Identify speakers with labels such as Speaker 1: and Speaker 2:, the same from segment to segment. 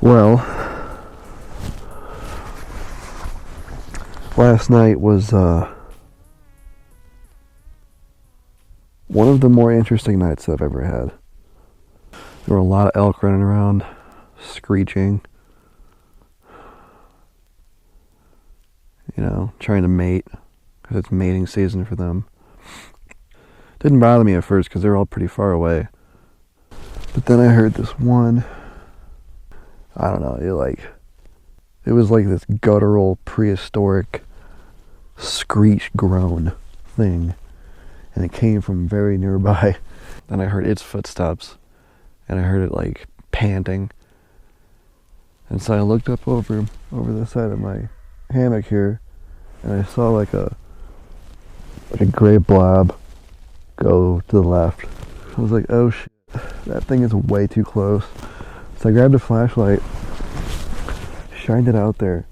Speaker 1: Well, last night was one of the more interesting nights I've ever had. There were a lot of elk running around, screeching, you know, trying to mate, because it's mating season for them. Didn't bother me at first because they were all pretty far away. But then I heard this one, I don't know, it was like this guttural, prehistoric screech groan thing. And it came from very nearby. Then I heard its footsteps, and I heard it like panting. And so I looked up over the side of my hammock here, and I saw like a gray blob go to the left. I was like, oh shit, that thing is way too close. So I grabbed a flashlight, shined it out there,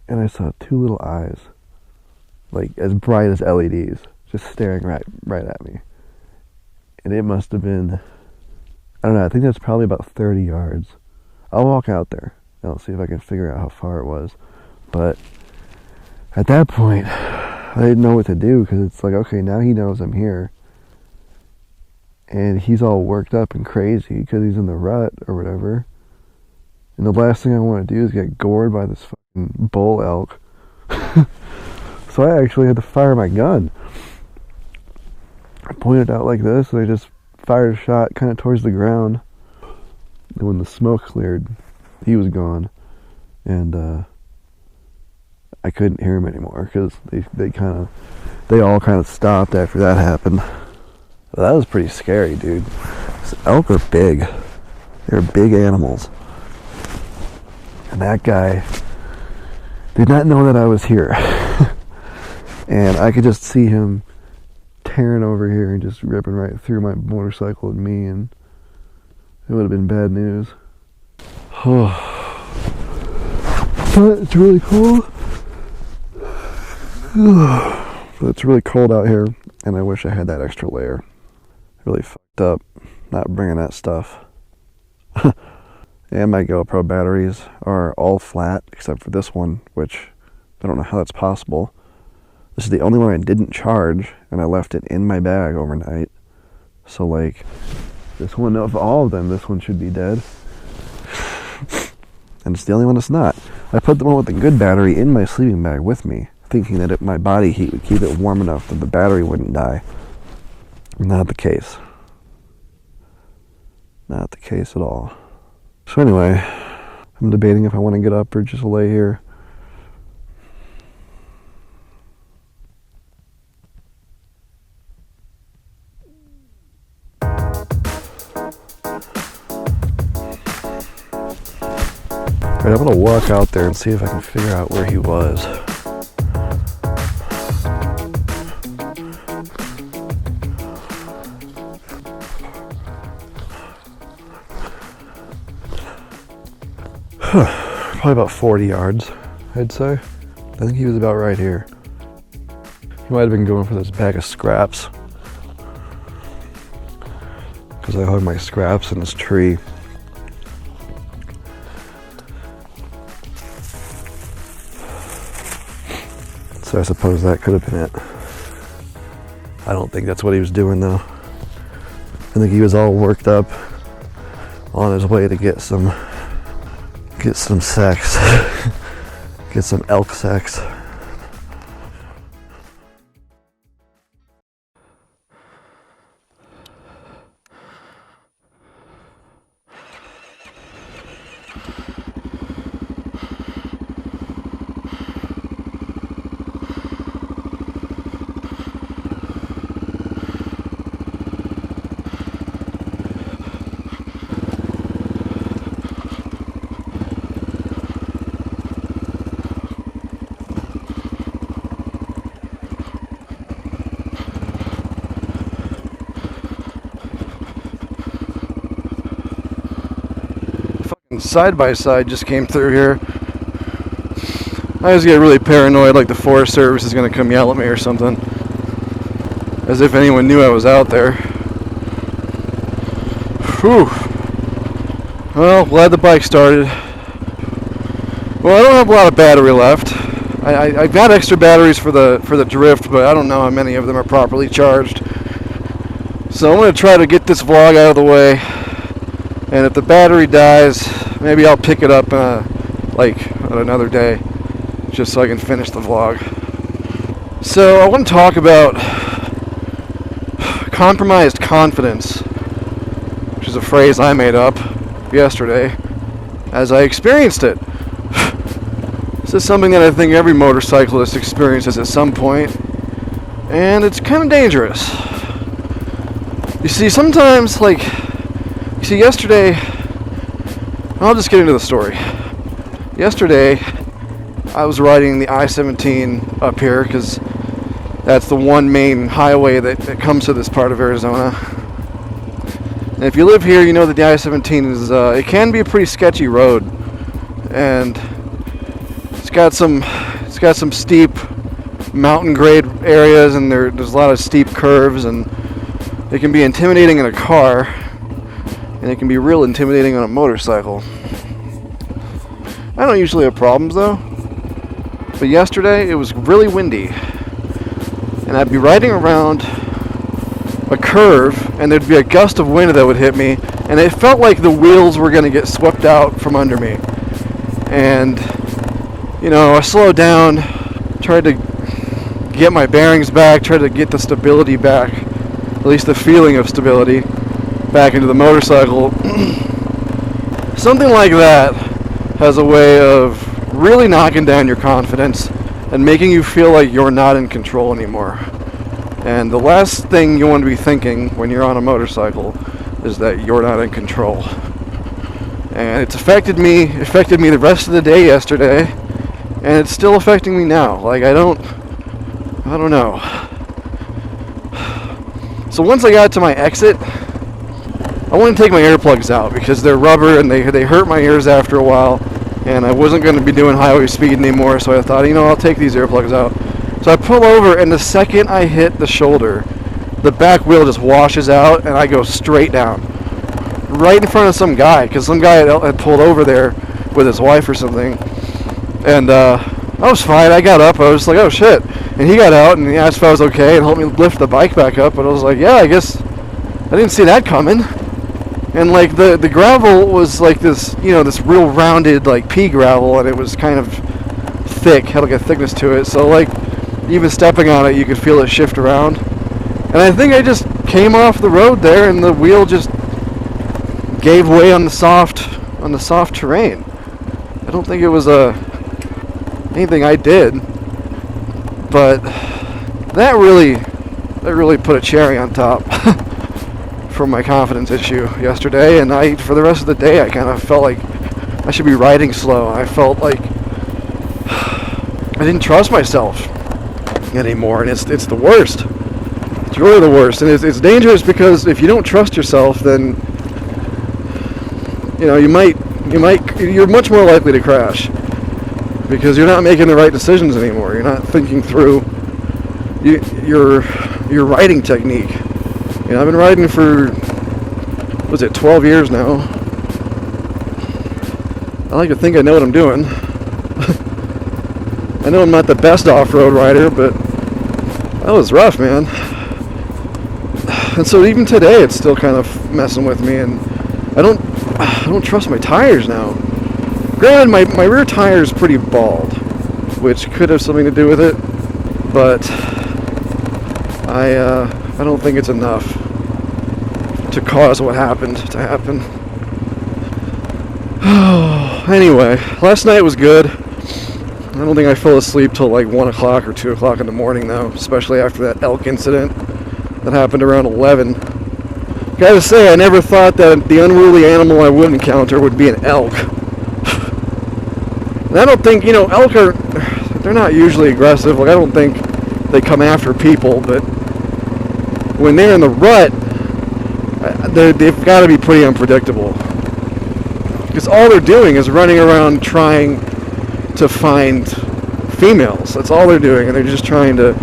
Speaker 1: and I saw two little eyes, like as bright as LEDs, just staring right at me. And it must have been, I don't know, I think that's probably about 30 yards. I'll walk out there and I'll see if I can figure out how far it was. But at that point, I didn't know what to do, because it's like, okay, now he knows I'm here. And he's all worked up and crazy because he's in the rut or whatever. And the last thing I want to do is get gored by this fucking bull elk. So I actually had to fire my gun. I pointed out like this, and I just fired a shot kind of towards the ground. And when the smoke cleared, he was gone. And I couldn't hear him anymore because they all kind of stopped after that happened. But that was pretty scary, dude. These elk are big. They're big animals. And that guy did not know that I was here. And I could just see him tearing over here and just ripping right through my motorcycle and me, and it would have been bad news. But it's really cold. But it's really cold out here, and I wish I had that extra layer. Really fucked up not bringing that stuff. And my GoPro batteries are all flat except for this one, which I don't know how that's possible. This is the only one I didn't charge, and I left it in my bag overnight. So like, this one of all of them, this one should be dead. And it's the only one that's not. I put the one with the good battery in my sleeping bag with me, thinking that my body heat would keep it warm enough that the battery wouldn't die. Not the case. Not the case at all. So anyway, I'm debating if I want to get up or just lay here. Alright, I'm gonna walk out there and see if I can figure out where he was. Probably about 40 yards, I'd say. I think he was about right here. He might have been going for this bag of scraps, because I hung my scraps in this tree. So I suppose that could have been it. I don't think that's what he was doing though. I think he was all worked up on his way to get some sex. Get some elk sex. Side by side just came through here. I just get really paranoid, like the Forest Service is gonna come yell at me or something, as if anyone knew I was out there. Whew. Well, glad the bike started. Well, I don't have a lot of battery left. I've got extra batteries for the drift, but I don't know how many of them are properly charged. So I'm going to try to get this vlog out of the way, and if the battery dies, maybe I'll pick it up on another day, just so I can finish the vlog. So I want to talk about compromised confidence, which is a phrase I made up yesterday as I experienced it. This is something that I think every motorcyclist experiences at some point, and it's kind of dangerous. You see, sometimes, yesterday, I'll just get into the story. Yesterday, I was riding the I-17 up here, because that's the one main highway that comes to this part of Arizona. And if you live here, you know that the I-17 is, it can be a pretty sketchy road, and it's got some steep mountain grade areas, and there's a lot of steep curves, and it can be intimidating in a car, and it can be real intimidating on a motorcycle. I don't usually have problems though, but yesterday it was really windy, and I'd be riding around a curve, and there'd be a gust of wind that would hit me, and it felt like the wheels were going to get swept out from under me. And I slowed down, tried to get my bearings back, tried to get the stability back, at least the feeling of stability, back into the motorcycle. Something like that has a way of really knocking down your confidence and making you feel like you're not in control anymore. And the last thing you want to be thinking when you're on a motorcycle is that you're not in control. And it's affected me the rest of the day yesterday, and it's still affecting me now. I don't know. So once I got to my exit, I wanted to take my earplugs out because they're rubber and they hurt my ears after a while, and I wasn't going to be doing highway speed anymore, so I thought, I'll take these earplugs out. So I pull over, and the second I hit the shoulder, the back wheel just washes out, and I go straight down. Right in front of some guy, because some guy had pulled over there with his wife or something. And I was fine. I got up. I was like, oh shit. And he got out and he asked if I was okay and helped me lift the bike back up. And I was like, yeah, I guess I didn't see that coming. And the gravel was like this, this real rounded pea gravel, and it was kind of thick, had a thickness to it. So even stepping on it, you could feel it shift around. And I think I just came off the road there, and the wheel just gave way on the soft terrain. I don't think it was anything I did, but that really put a cherry on top for my confidence issue yesterday. And for the rest of the day, I kind of felt like I should be riding slow. I felt like I didn't trust myself anymore, and it's the worst. It's really the worst, and it's dangerous because if you don't trust yourself, then you're much more likely to crash because you're not making the right decisions anymore. You're not thinking through your riding technique. I've been riding for 12 years now. I like to think I know what I'm doing. I know I'm not the best off-road rider, but that was rough, man. And so even today, it's still kind of messing with me, and I don't trust my tires now. Granted, my rear tire is pretty bald, which could have something to do with it, but I don't think it's enough to cause what happened to happen. Anyway, last night was good. I don't think I fell asleep till 1 o'clock or 2 o'clock in the morning, though, especially after that elk incident that happened around 11. Gotta say, I never thought that the unruly animal I would encounter would be an elk. And I don't think, elk they're not usually aggressive. I don't think they come after people, but when they're in the rut, they've got to be pretty unpredictable. Because all they're doing is running around trying to find females. That's all they're doing, and they're just trying to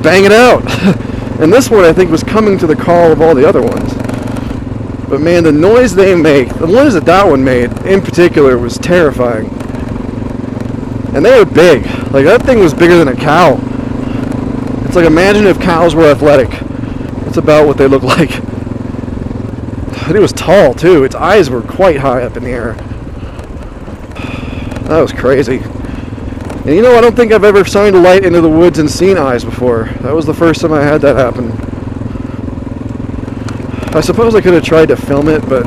Speaker 1: bang it out. And this one, I think, was coming to the call of all the other ones. But man, the noise they make, the noise that one made in particular was terrifying. And they were big. Like, that thing was bigger than a cow. It's like, imagine if cows were athletic. That's about what they look like. And it was tall too. Its eyes were quite high up in the air. That was crazy. And you know, I don't think I've ever shined a light into the woods and seen eyes before. That was the first time I had that happen. I suppose I could have tried to film it, but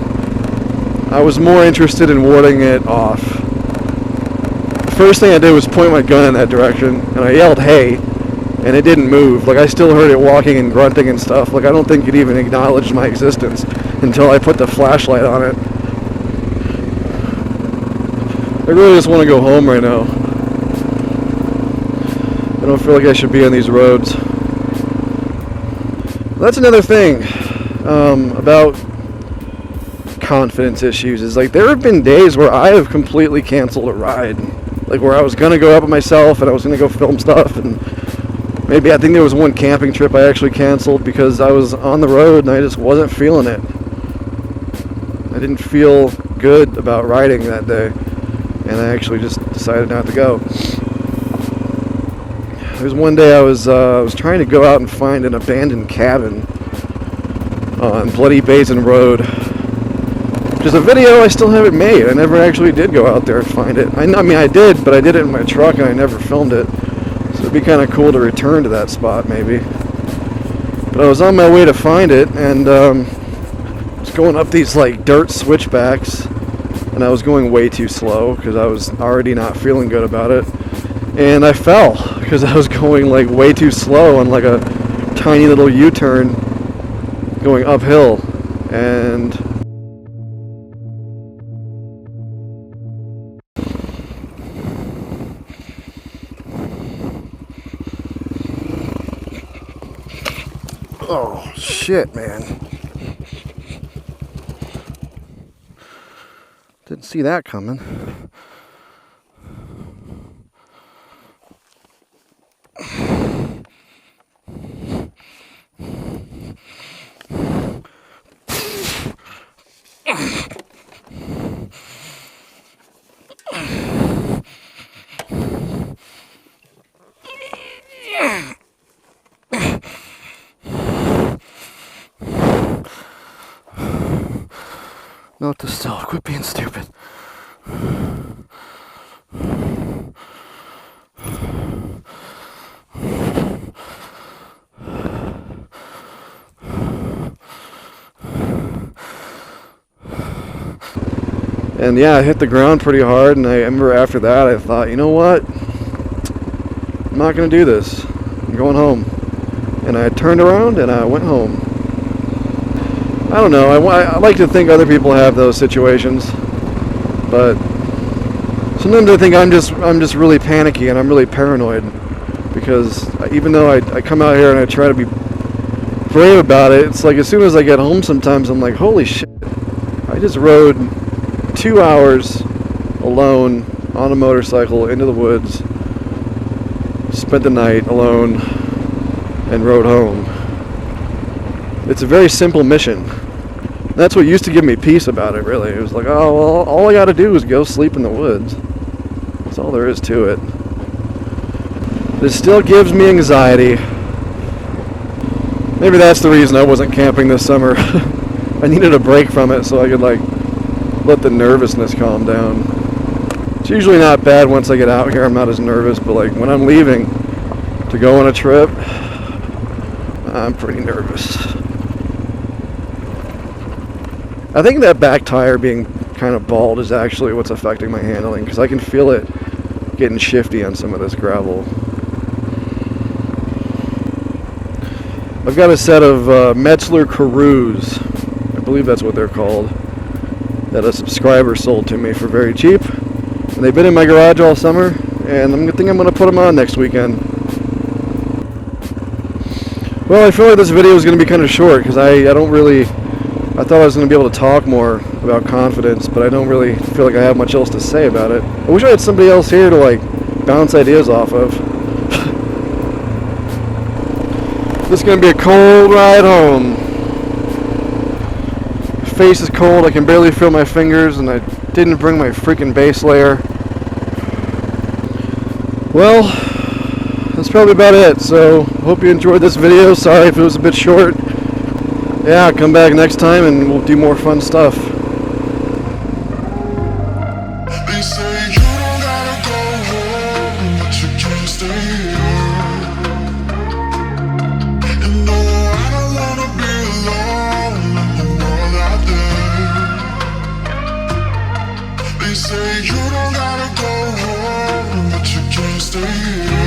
Speaker 1: I was more interested in warding it off. The first thing I did was point my gun in that direction, and I yelled, "Hey!" and it didn't move. Like, I still heard it walking and grunting and stuff. Like, I don't think it even acknowledged my existence until I put the flashlight on it. I really just want to go home right now. I don't feel like I should be on these roads. That's another thing about confidence issues, is like, there have been days where I have completely canceled a ride. Like, where I was going to go up with myself and I was going to go film stuff, and maybe, I think there was one camping trip I actually canceled because I was on the road and I just wasn't feeling it. I didn't feel good about riding that day, and I actually just decided not to go. There was one day I was trying to go out and find an abandoned cabin on Bloody Basin Road, which is a video I still haven't made. I never actually did go out there and find it. I mean, I did, but I did it in my truck and I never filmed it. So it'd be kind of cool to return to that spot, maybe. But I was on my way to find it, and I was going up these like dirt switchbacks, and I was going way too slow because I was already not feeling good about it. And I fell because I was going like way too slow on like a tiny little U-turn going uphill, and oh shit, man. Didn't see that coming. Note to self, quit being stupid. And yeah, I hit the ground pretty hard, and I remember after that I thought, you know what? I'm not going to do this. I'm going home. And I turned around and I went home. I don't know, I like to think other people have those situations, but sometimes I think I'm just really panicky and I'm really paranoid, because even though I come out here and I try to be brave about it, it's like as soon as I get home sometimes I'm like, holy shit, I just rode 2 hours alone on a motorcycle into the woods, spent the night alone, and rode home. It's a very simple mission. That's what used to give me peace about it, really. It was like, oh, well, all I gotta do is go sleep in the woods. That's all there is to it. But it still gives me anxiety. Maybe that's the reason I wasn't camping this summer. I needed a break from it so I could, like, let the nervousness calm down. It's usually not bad once I get out here. I'm not as nervous, but, like, when I'm leaving to go on a trip, I'm pretty nervous. I think that back tire being kind of bald is actually what's affecting my handling, because I can feel it getting shifty on some of this gravel. I've got a set of Metzler Carews, I believe that's what they're called, that a subscriber sold to me for very cheap. And they've been in my garage all summer, and I think I'm going to put them on next weekend. Well, I feel like this video is going to be kind of short, because I thought I was going to be able to talk more about confidence, but I don't really feel like I have much else to say about it. I wish I had somebody else here to, like, bounce ideas off of. This is going to be a cold ride home. face is cold. I can barely feel my fingers, and I didn't bring my freaking base layer. Well, that's probably about it. So, hope you enjoyed this video. Sorry if it was a bit short. Yeah, come back next time and we'll do more fun stuff.
Speaker 2: They say you don't gotta go home, but you can't stay here. And no, I don't wanna be alone in the world out there. They say you don't gotta go home, but you can't stay here.